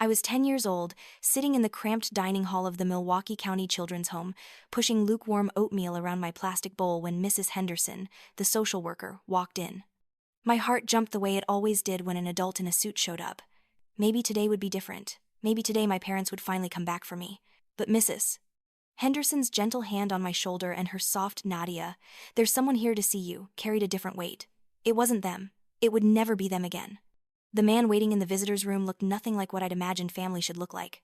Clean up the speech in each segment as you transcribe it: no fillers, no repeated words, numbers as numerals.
I was 10 years old, sitting in the cramped dining hall of the Milwaukee County Children's Home, pushing lukewarm oatmeal around my plastic bowl when Mrs. Henderson, the social worker, walked in. My heart jumped the way it always did when an adult in a suit showed up. Maybe today would be different. Maybe today my parents would finally come back for me. But Mrs. Henderson's gentle hand on my shoulder and her soft "Nadia, there's someone here to see you," carried a different weight. It wasn't them. It would never be them again. The man waiting in the visitor's room looked nothing like what I'd imagined family should look like.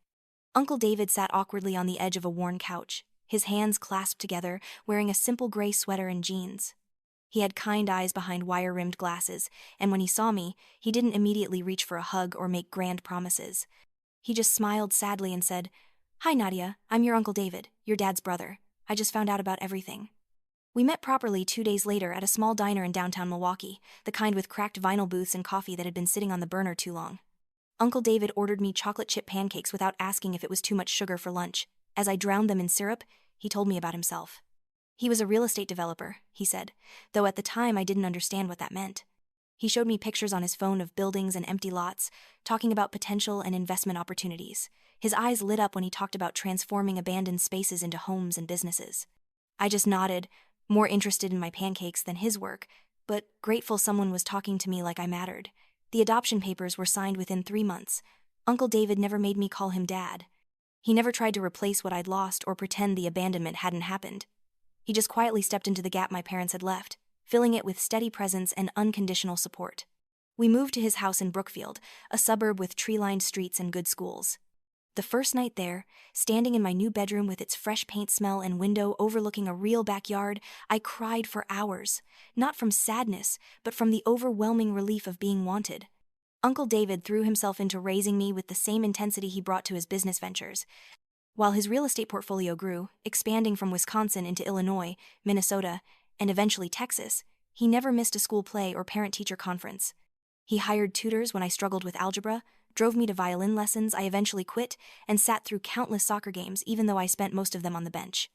Uncle David sat awkwardly on the edge of a worn couch, his hands clasped together, wearing a simple gray sweater and jeans. He had kind eyes behind wire-rimmed glasses, and when he saw me, he didn't immediately reach for a hug or make grand promises. He just smiled sadly and said, "Hi, Nadia, I'm your Uncle David, your dad's brother. I just found out about everything." We met properly 2 days later at a small diner in downtown Milwaukee, the kind with cracked vinyl booths and coffee that had been sitting on the burner too long. Uncle David ordered me chocolate chip pancakes without asking if it was too much sugar for lunch. As I drowned them in syrup, he told me about himself. He was a real estate developer, he said, though at the time I didn't understand what that meant. He showed me pictures on his phone of buildings and empty lots, talking about potential and investment opportunities. His eyes lit up when he talked about transforming abandoned spaces into homes and businesses. I just nodded, more interested in my pancakes than his work, but grateful someone was talking to me like I mattered. The adoption papers were signed within 3 months. Uncle David never made me call him Dad. He never tried to replace what I'd lost or pretend the abandonment hadn't happened. He just quietly stepped into the gap my parents had left, filling it with steady presence and unconditional support. We moved to his house in Brookfield, a suburb with tree-lined streets and good schools. The first night there, standing in my new bedroom with its fresh paint smell and window overlooking a real backyard, I cried for hours, not from sadness, but from the overwhelming relief of being wanted. Uncle David threw himself into raising me with the same intensity he brought to his business ventures. While his real estate portfolio grew, expanding from Wisconsin into Illinois, Minnesota, and eventually Texas, he never missed a school play or parent-teacher conference. He hired tutors when I struggled with algebra, drove me to violin lessons I eventually quit, and sat through countless soccer games even though I spent most of them on the bench.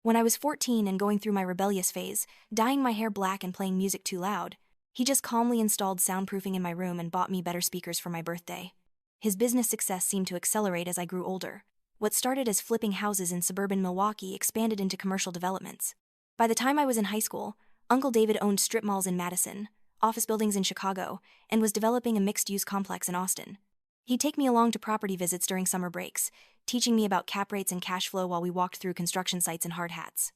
When I was 14 and going through my rebellious phase, dyeing my hair black and playing music too loud, he just calmly installed soundproofing in my room and bought me better speakers for my birthday. His business success seemed to accelerate as I grew older. What started as flipping houses in suburban Milwaukee expanded into commercial developments. By the time I was in high school, Uncle David owned strip malls in Madison, office buildings in Chicago, and was developing a mixed-use complex in Austin. He'd take me along to property visits during summer breaks, teaching me about cap rates and cash flow while we walked through construction sites in hard hats.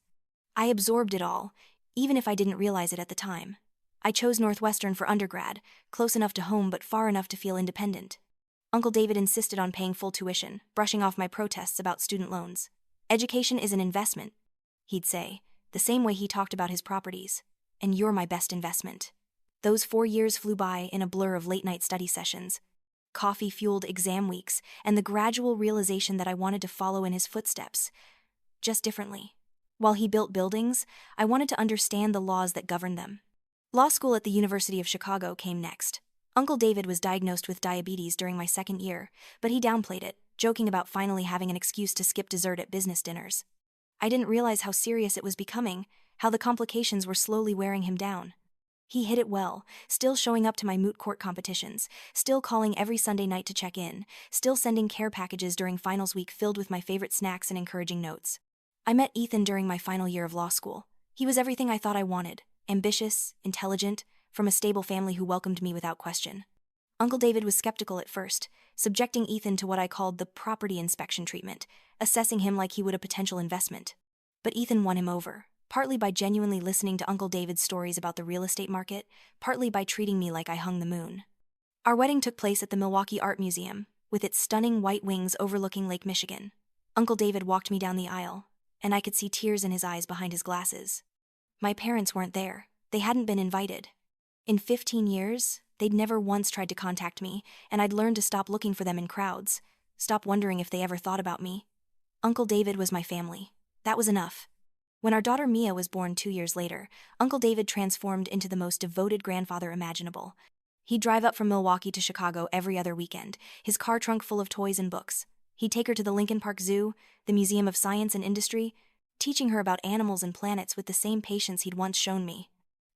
I absorbed it all, even if I didn't realize it at the time. I chose Northwestern for undergrad, close enough to home but far enough to feel independent. Uncle David insisted on paying full tuition, brushing off my protests about student loans. "Education is an investment," he'd say, the same way he talked about his properties. "And you're my best investment." Those 4 years flew by in a blur of late-night study sessions, coffee-fueled exam weeks, and the gradual realization that I wanted to follow in his footsteps, just differently. While he built buildings, I wanted to understand the laws that govern them. Law school at the University of Chicago came next. Uncle David was diagnosed with diabetes during my second year, but he downplayed it, joking about finally having an excuse to skip dessert at business dinners. I didn't realize how serious it was becoming, how the complications were slowly wearing him down. He hid it well, still showing up to my moot court competitions, still calling every Sunday night to check in, still sending care packages during finals week filled with my favorite snacks and encouraging notes. I met Ethan during my final year of law school. He was everything I thought I wanted: ambitious, intelligent, from a stable family who welcomed me without question. Uncle David was skeptical at first, subjecting Ethan to what I called the property inspection treatment, assessing him like he would a potential investment. But Ethan won him over, partly by genuinely listening to Uncle David's stories about the real estate market, partly by treating me like I hung the moon. Our wedding took place at the Milwaukee Art Museum, with its stunning white wings overlooking Lake Michigan. Uncle David walked me down the aisle, and I could see tears in his eyes behind his glasses. My parents weren't there. They hadn't been invited. In 15 years, they'd never once tried to contact me, and I'd learned to stop looking for them in crowds, stop wondering if they ever thought about me. Uncle David was my family. That was enough. When our daughter Mia was born 2 years later, Uncle David transformed into the most devoted grandfather imaginable. He'd drive up from Milwaukee to Chicago every other weekend, his car trunk full of toys and books. He'd take her to the Lincoln Park Zoo, the Museum of Science and Industry, teaching her about animals and planets with the same patience he'd once shown me.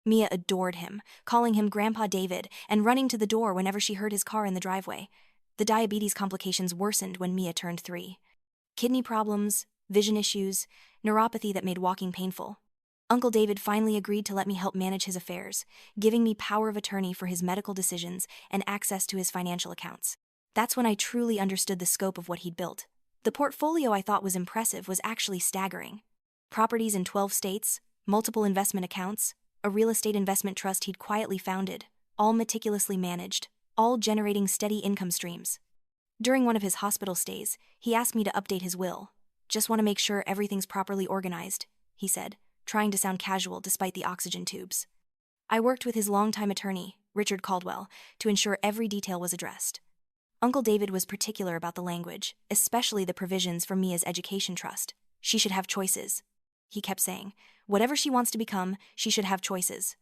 Mia adored him, calling him Grandpa David and running to the door whenever she heard his car in the driveway. The The diabetes complications worsened when Mia turned 3. Kidney problems, vision issues, neuropathy that made walking painful. Uncle David finally agreed to let me help manage his affairs, giving me power of attorney for his medical decisions and access to his financial accounts. That's when I truly understood the scope of what he'd built. The portfolio I thought was impressive was actually staggering. Properties in 12 states, multiple investment accounts, a real estate investment trust he'd quietly founded, all meticulously managed, all generating steady income streams. During one of his hospital stays, he asked me to update his will. "Just want to make sure everything's properly organized," he said, trying to sound casual despite the oxygen tubes. I worked with his longtime attorney, Richard Caldwell, to ensure every detail was addressed. Uncle David was particular about the language, especially the provisions for Mia's education trust. She should have choices. He kept saying, whatever she wants to become, she should have choices.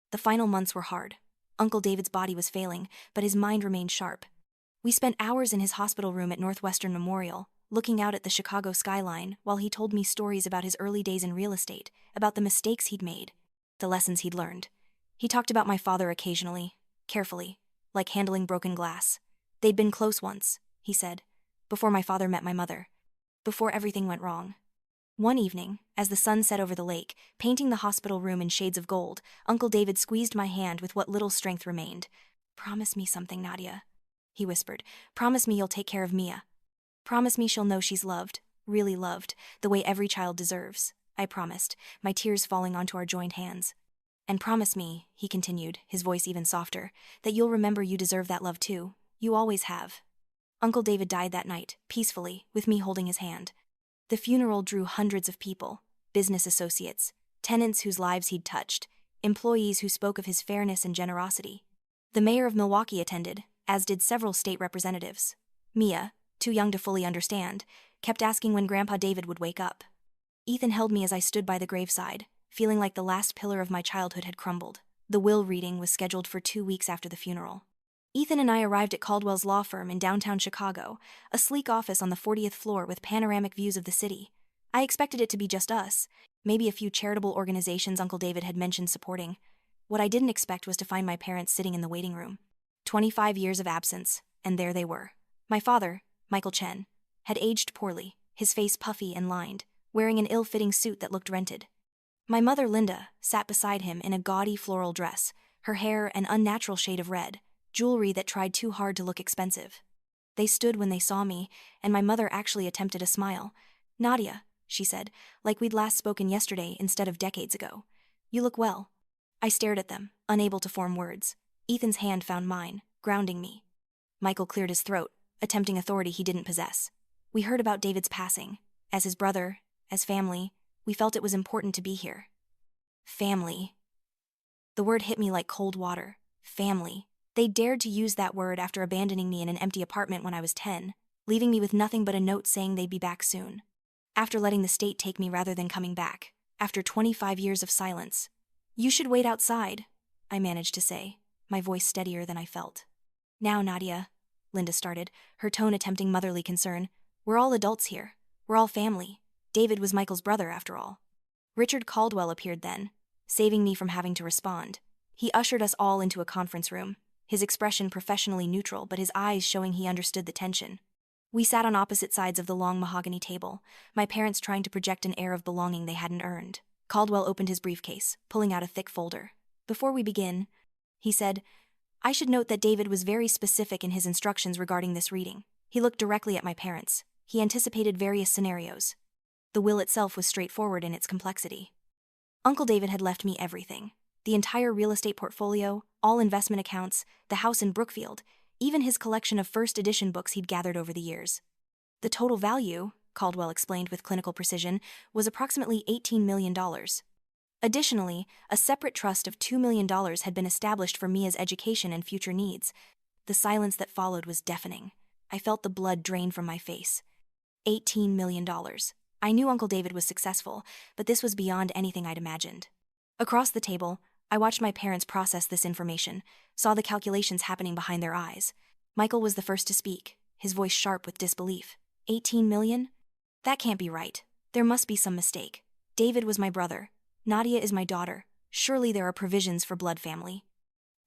The final months were hard. Uncle David's body was failing, but his mind remained sharp. We spent hours in his hospital room at Northwestern Memorial, looking out at the Chicago skyline while he told me stories about his early days in real estate, about the mistakes he'd made, the lessons he'd learned. He talked about my father occasionally, carefully, like handling broken glass. They'd been close once, he said, before my father met my mother, before everything went wrong. One evening, as the sun set over the lake, painting the hospital room in shades of gold, Uncle David squeezed my hand with what little strength remained. "Promise me something, Nadia," he whispered. "Promise me you'll take care of Mia. Promise me she'll know she's loved, really loved, the way every child deserves." I promised, my tears falling onto our joined hands. "And promise me," he continued, his voice even softer, "that you'll remember you deserve that love too. You always have." Uncle David died that night, peacefully, with me holding his hand. The funeral drew hundreds of people, business associates, tenants whose lives he'd touched, employees who spoke of his fairness and generosity. The mayor of Milwaukee attended, as did several state representatives. Mia, too young to fully understand, kept asking when Grandpa David would wake up. Ethan held me as I stood by the graveside, feeling like the last pillar of my childhood had crumbled. The will reading was scheduled for 2 weeks after the funeral. Ethan and I arrived at Caldwell's law firm in downtown Chicago, a sleek office on the 40th floor with panoramic views of the city. I expected it to be just us, maybe a few charitable organizations Uncle David had mentioned supporting. What I didn't expect was to find my parents sitting in the waiting room. 25 years of absence, and there they were. My father, Michael Chen, had aged poorly, his face puffy and lined, wearing an ill-fitting suit that looked rented. My mother, Linda, sat beside him in a gaudy floral dress, her hair an unnatural shade of red, jewelry that tried too hard to look expensive. They stood when they saw me, and my mother actually attempted a smile. "Nadia," she said, like we'd last spoken yesterday instead of decades ago. "You look well." I stared at them, unable to form words. Ethan's hand found mine, grounding me. Michael cleared his throat, attempting authority he didn't possess. "We heard about David's passing. As his brother, as family, we felt it was important to be here." Family. The word hit me like cold water. Family. They dared to use that word after abandoning me in an empty apartment when I was 10, leaving me with nothing but a note saying they'd be back soon. After letting the state take me rather than coming back. After 25 years of silence. "You should wait outside," I managed to say, my voice steadier than I felt. "Now, Nadia," Linda started, her tone attempting motherly concern. "We're all adults here. We're all family. David was Michael's brother, after all." Richard Caldwell appeared then, saving me from having to respond. He ushered us all into a conference room, his expression professionally neutral but his eyes showing he understood the tension. We sat on opposite sides of the long mahogany table, my parents trying to project an air of belonging they hadn't earned. Caldwell opened his briefcase, pulling out a thick folder. "Before we begin," he said, "I should note that David was very specific in his instructions regarding this reading." He looked directly at my parents. He anticipated various scenarios. The will itself was straightforward in its complexity. Uncle David had left me everything. The entire real estate portfolio, all investment accounts, the house in Brookfield, even his collection of first edition books he'd gathered over the years. The total value, Caldwell explained with clinical precision, was approximately $18 million. Additionally, a separate trust of $2 million had been established for Mia's education and future needs. The silence that followed was deafening. I felt the blood drain from my face. $18 million. I knew Uncle David was successful, but this was beyond anything I'd imagined. Across the table, I watched my parents process this information, saw the calculations happening behind their eyes. Michael was the first to speak, his voice sharp with disbelief. 18 million? That can't be right. There must be some mistake. David was my brother. Nadia is my daughter. Surely there are provisions for blood family.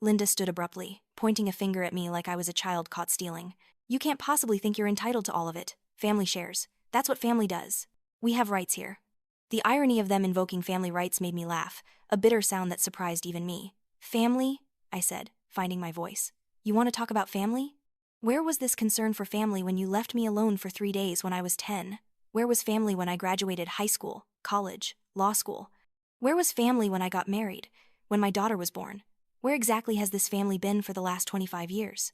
Linda stood abruptly, pointing a finger at me like I was a child caught stealing. You can't possibly think you're entitled to all of it. Family shares. That's what family does. We have rights here. The irony of them invoking family rights made me laugh, a bitter sound that surprised even me. Family? I said, finding my voice. You want to talk about family? Where was this concern for family when you left me alone for 3 days when I was 10? Where was family when I graduated high school, college, law school? Where was family when I got married, when my daughter was born? Where exactly has this family been for the last 25 years?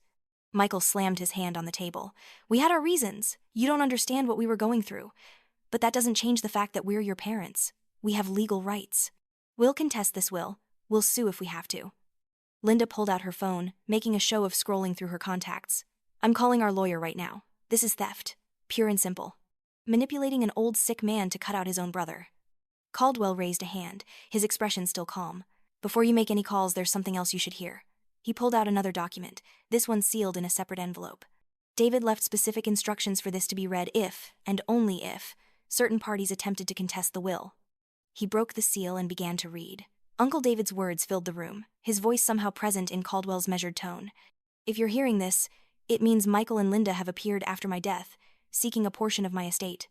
Michael slammed his hand on the table. We had our reasons. You don't understand what we were going through. But that doesn't change the fact that we're your parents. We have legal rights. We'll contest this will. We'll sue if we have to. Linda pulled out her phone, making a show of scrolling through her contacts. I'm calling our lawyer right now. This is theft. Pure and simple. Manipulating an old sick man to cut out his own brother. Caldwell raised a hand, his expression still calm. Before you make any calls, there's something else you should hear. He pulled out another document, this one sealed in a separate envelope. David left specific instructions for this to be read if, and only if, certain parties attempted to contest the will. He broke the seal and began to read. Uncle David's words filled the room, his voice somehow present in Caldwell's measured tone. If you're hearing this, it means Michael and Linda have appeared after my death, seeking a portion of my estate.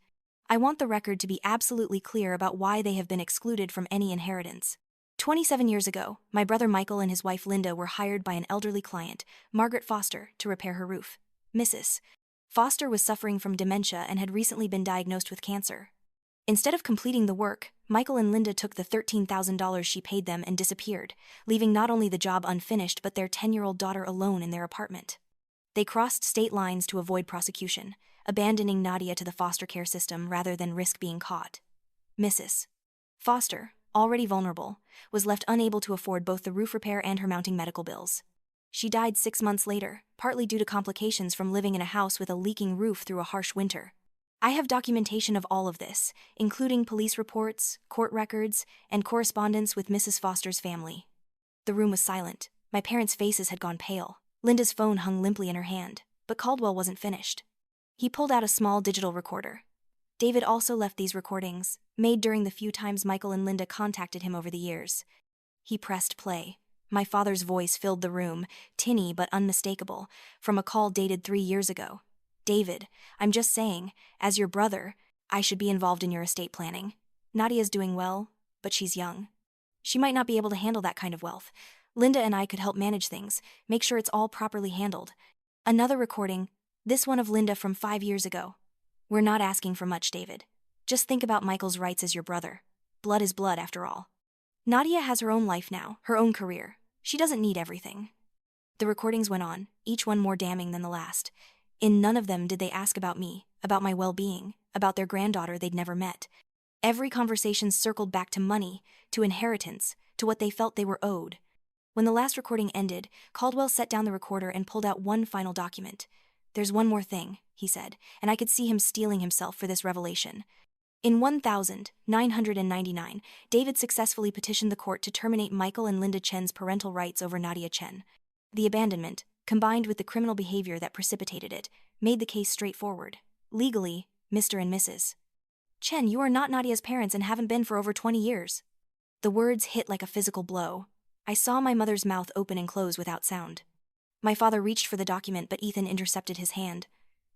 I want the record to be absolutely clear about why they have been excluded from any inheritance. 27 years ago, my brother Michael and his wife Linda were hired by an elderly client, Margaret Foster, to repair her roof. Mrs. Foster was suffering from dementia and had recently been diagnosed with cancer. Instead of completing the work, Michael and Linda took the $13,000 she paid them and disappeared, leaving not only the job unfinished but their 10-year-old daughter alone in their apartment. They crossed state lines to avoid prosecution, abandoning Nadia to the foster care system rather than risk being caught. Mrs. Foster, already vulnerable, was left unable to afford both the roof repair and her mounting medical bills. She died 6 months later, partly due to complications from living in a house with a leaking roof through a harsh winter. I have documentation of all of this, including police reports, court records, and correspondence with Mrs. Foster's family. The room was silent. My parents' faces had gone pale. Linda's phone hung limply in her hand, but Caldwell wasn't finished. He pulled out a small digital recorder. David also left these recordings, made during the few times Michael and Linda contacted him over the years. He pressed play. My father's voice filled the room, tinny but unmistakable, from a call dated 3 years ago. David, I'm just saying, as your brother, I should be involved in your estate planning. Nadia's doing well, but she's young. She might not be able to handle that kind of wealth. Linda and I could help manage things, make sure it's all properly handled. Another recording, this one of Linda from 5 years ago. We're not asking for much, David. Just think about Michael's rights as your brother. Blood is blood, after all. Nadia has her own life now, her own career. She doesn't need everything. The recordings went on, each one more damning than the last. In none of them did they ask about me, about my well-being, about their granddaughter they'd never met. Every conversation circled back to money, to inheritance, to what they felt they were owed. When the last recording ended, Caldwell set down the recorder and pulled out one final document. There's one more thing, he said, and I could see him steeling himself for this revelation. In 1999, David successfully petitioned the court to terminate Michael and Linda Chen's parental rights over Nadia Chen. The abandonment, combined with the criminal behavior that precipitated it, made the case straightforward. Legally, Mr. and Mrs. Chen, you are not Nadia's parents and haven't been for over 20 years. The words hit like a physical blow. I saw my mother's mouth open and close without sound. My father reached for the document, but Ethan intercepted his hand.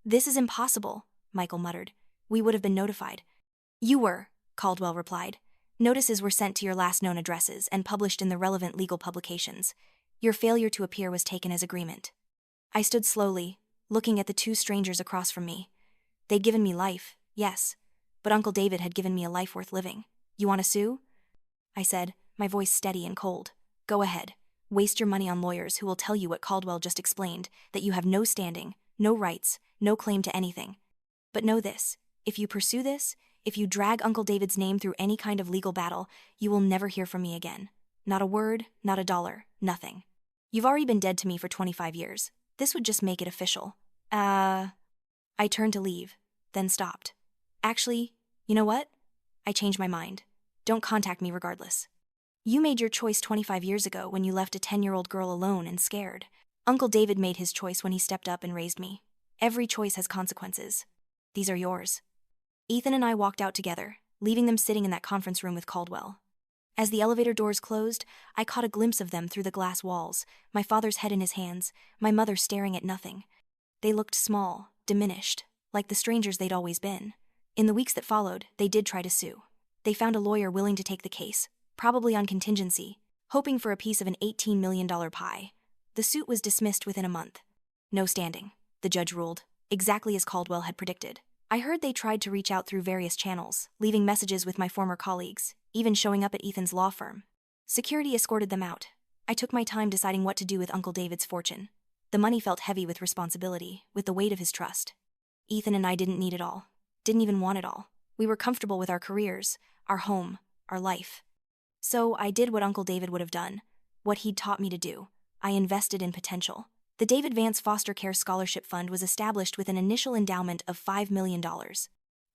This is impossible, Michael muttered. We would have been notified. You were, Caldwell replied. Notices were sent to your last known addresses and published in the relevant legal publications. Your failure to appear was taken as agreement. I stood slowly, looking at the two strangers across from me. They'd given me life, yes, but Uncle David had given me a life worth living. You want to sue? I said, my voice steady and cold. Go ahead. Waste your money on lawyers who will tell you what Caldwell just explained, that you have no standing, no rights, no claim to anything. But know this, if you pursue this, if you drag Uncle David's name through any kind of legal battle, you will never hear from me again. Not a word, not a dollar, nothing. You've already been dead to me for 25 years. This would just make it official. I turned to leave, then stopped. Actually, you know what? I changed my mind. Don't contact me regardless. You made your choice 25 years ago when you left a 10-year-old girl alone and scared. Uncle David made his choice when he stepped up and raised me. Every choice has consequences. These are yours. Ethan and I walked out together, leaving them sitting in that conference room with Caldwell. As the elevator doors closed, I caught a glimpse of them through the glass walls, my father's head in his hands, my mother staring at nothing. They looked small, diminished, like the strangers they'd always been. In the weeks that followed, they did try to sue. They found a lawyer willing to take the case, probably on contingency, hoping for a piece of an $18 million pie. The suit was dismissed within a month. No standing, the judge ruled, exactly as Caldwell had predicted. I heard they tried to reach out through various channels, leaving messages with my former colleagues, even showing up at Ethan's law firm. Security escorted them out. I took my time deciding what to do with Uncle David's fortune. The money felt heavy with responsibility, with the weight of his trust. Ethan and I didn't need it all. Didn't even want it all. We were comfortable with our careers, our home, our life. So I did what Uncle David would have done, what he'd taught me to do. I invested in potential. The David Vance Foster Care Scholarship Fund was established with an initial endowment of $5 million.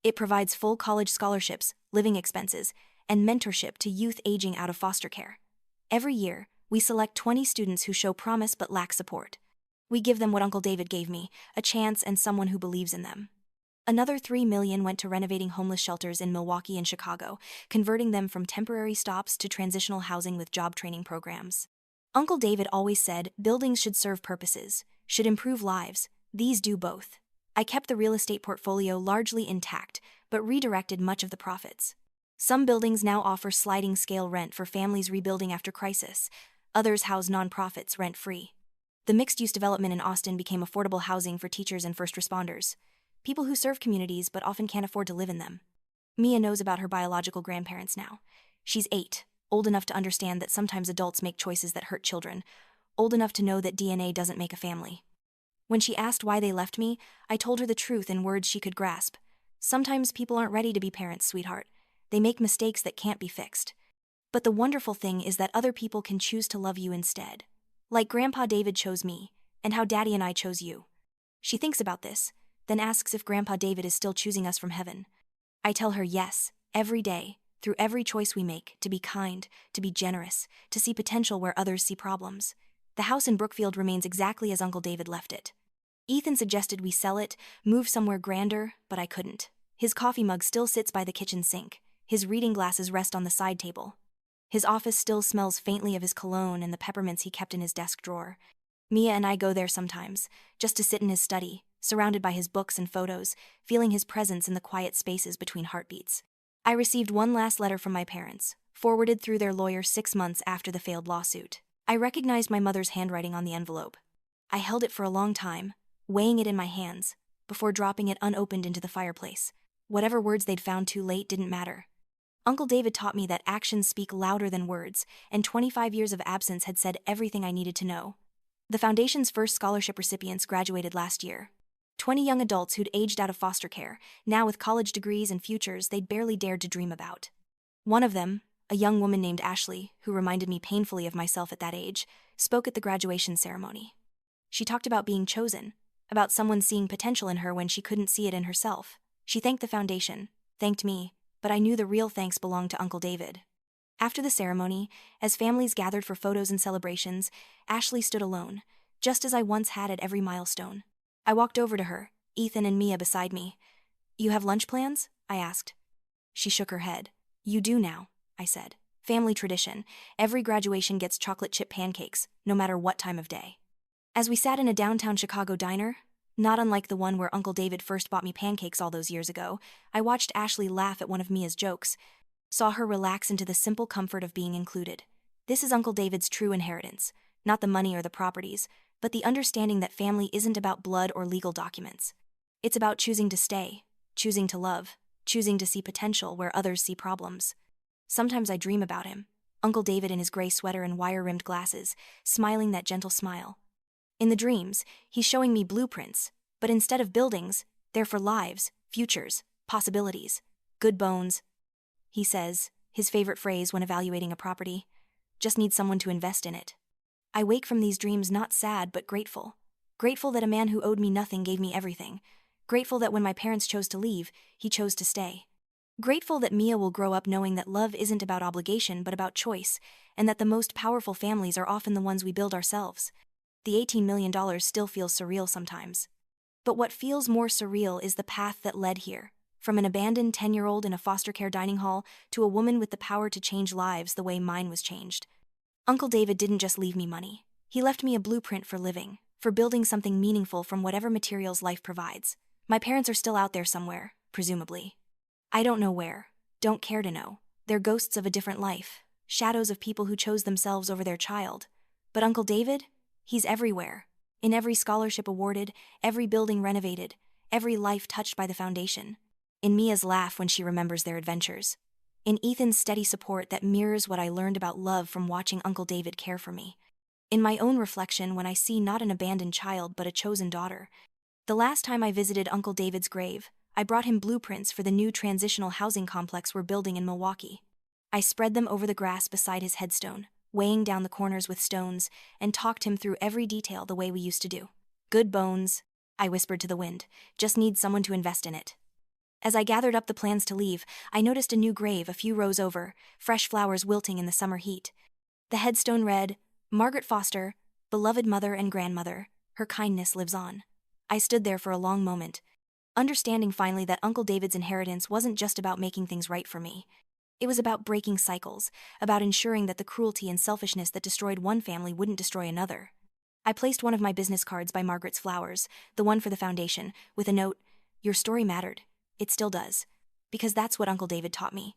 It provides full college scholarships, living expenses, and mentorship to youth aging out of foster care. Every year, we select 20 students who show promise but lack support. We give them what Uncle David gave me, a chance and someone who believes in them. Another $3 million went to renovating homeless shelters in Milwaukee and Chicago, converting them from temporary stops to transitional housing with job training programs. Uncle David always said buildings should serve purposes, should improve lives. These do both. I kept the real estate portfolio largely intact, but redirected much of the profits. Some buildings now offer sliding scale rent for families rebuilding after crisis. Others house nonprofits rent-free. The mixed-use development in Austin became affordable housing for teachers and first responders, people who serve communities but often can't afford to live in them. Mia knows about her biological grandparents now. She's 8, old enough to understand that sometimes adults make choices that hurt children, old enough to know that DNA doesn't make a family. When she asked why they left me, I told her the truth in words she could grasp. Sometimes people aren't ready to be parents, sweetheart. They make mistakes that can't be fixed. But the wonderful thing is that other people can choose to love you instead. Like Grandpa David chose me, and how Daddy and I chose you. She thinks about this, then asks if Grandpa David is still choosing us from heaven. I tell her yes, every day, through every choice we make, to be kind, to be generous, to see potential where others see problems. The house in Brookfield remains exactly as Uncle David left it. Ethan suggested we sell it, move somewhere grander, but I couldn't. His coffee mug still sits by the kitchen sink. His reading glasses rest on the side table. His office still smells faintly of his cologne and the peppermints he kept in his desk drawer. Mia and I go there sometimes, just to sit in his study, surrounded by his books and photos, feeling his presence in the quiet spaces between heartbeats. I received one last letter from my parents, forwarded through their lawyer 6 months after the failed lawsuit. I recognized my mother's handwriting on the envelope. I held it for a long time, weighing it in my hands, before dropping it unopened into the fireplace. Whatever words they'd found too late didn't matter. Uncle David taught me that actions speak louder than words, and 25 years of absence had said everything I needed to know. The Foundation's first scholarship recipients graduated last year. 20 young adults who'd aged out of foster care, now with college degrees and futures they'd barely dared to dream about. One of them, a young woman named Ashley, who reminded me painfully of myself at that age, spoke at the graduation ceremony. She talked about being chosen, about someone seeing potential in her when she couldn't see it in herself. She thanked the Foundation, thanked me, but I knew the real thanks belonged to Uncle David. After the ceremony, as families gathered for photos and celebrations, Ashley stood alone, just as I once had at every milestone. I walked over to her, Ethan and Mia beside me. "You have lunch plans?" I asked. She shook her head. "You do now," I said. "Family tradition. Every graduation gets chocolate chip pancakes, no matter what time of day." As we sat in a downtown Chicago diner, not unlike the one where Uncle David first bought me pancakes all those years ago, I watched Ashley laugh at one of Mia's jokes, saw her relax into the simple comfort of being included. This is Uncle David's true inheritance, not the money or the properties, but the understanding that family isn't about blood or legal documents. It's about choosing to stay, choosing to love, choosing to see potential where others see problems. Sometimes I dream about him, Uncle David in his gray sweater and wire-rimmed glasses, smiling that gentle smile. In the dreams, he's showing me blueprints, but instead of buildings, they're for lives, futures, possibilities, good bones. He says, his favorite phrase when evaluating a property, "Just need someone to invest in it." I wake from these dreams not sad but grateful. Grateful that a man who owed me nothing gave me everything. Grateful that when my parents chose to leave, he chose to stay. Grateful that Mia will grow up knowing that love isn't about obligation but about choice, and that the most powerful families are often the ones we build ourselves. The $18 million still feels surreal sometimes. But what feels more surreal is the path that led here, from an abandoned 10-year-old in a foster care dining hall to a woman with the power to change lives the way mine was changed. Uncle David didn't just leave me money. He left me a blueprint for living, for building something meaningful from whatever materials life provides. My parents are still out there somewhere, presumably. I don't know where, don't care to know. They're ghosts of a different life, shadows of people who chose themselves over their child. But Uncle David? He's everywhere. In every scholarship awarded, every building renovated, every life touched by the foundation. In Mia's laugh when she remembers their adventures. In Ethan's steady support that mirrors what I learned about love from watching Uncle David care for me. In my own reflection when I see not an abandoned child but a chosen daughter. The last time I visited Uncle David's grave, I brought him blueprints for the new transitional housing complex we're building in Milwaukee. I spread them over the grass beside his headstone, weighing down the corners with stones, and talked him through every detail the way we used to do. Good bones, I whispered to the wind, just need someone to invest in it. As I gathered up the plans to leave, I noticed a new grave a few rows over, fresh flowers wilting in the summer heat. The headstone read, Margaret Foster, beloved mother and grandmother, her kindness lives on. I stood there for a long moment, understanding finally that Uncle David's inheritance wasn't just about making things right for me. It was about breaking cycles, about ensuring that the cruelty and selfishness that destroyed one family wouldn't destroy another. I placed one of my business cards by Margaret's flowers, the one for the foundation, with a note, Your story mattered. It still does. Because that's what Uncle David taught me.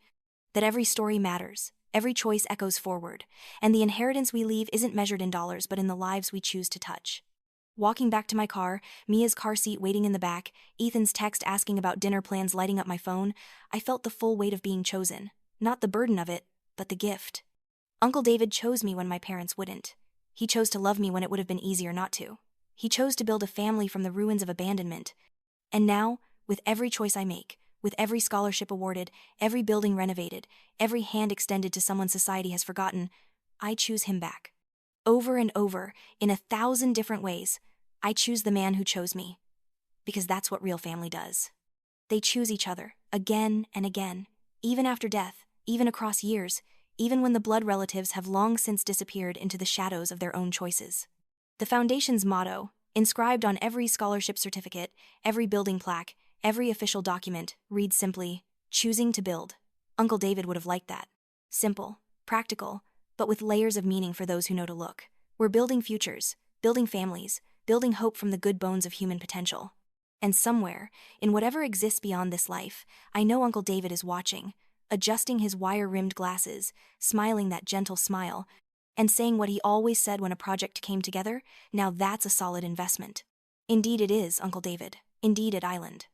That every story matters, every choice echoes forward, and the inheritance we leave isn't measured in dollars but in the lives we choose to touch. Walking back to my car, Mia's car seat waiting in the back, Ethan's text asking about dinner plans lighting up my phone, I felt the full weight of being chosen. Not the burden of it, but the gift. Uncle David chose me when my parents wouldn't. He chose to love me when it would have been easier not to. He chose to build a family from the ruins of abandonment. And now, with every choice I make, with every scholarship awarded, every building renovated, every hand extended to someone society has forgotten, I choose him back. Over and over, in 1,000 different ways, I choose the man who chose me. Because that's what real family does. They choose each other, again and again, even after death, even across years, even when the blood relatives have long since disappeared into the shadows of their own choices. The Foundation's motto, inscribed on every scholarship certificate, every building plaque, every official document, reads simply, Choosing to Build. Uncle David would have liked that. Simple, practical, but with layers of meaning for those who know to look. We're building futures, building families, building hope from the good bones of human potential. And somewhere, in whatever exists beyond this life, I know Uncle David is watching, adjusting his wire-rimmed glasses, smiling that gentle smile, and saying what he always said when a project came together, now that's a solid investment. Indeed it is, Uncle David. Indeed it Island.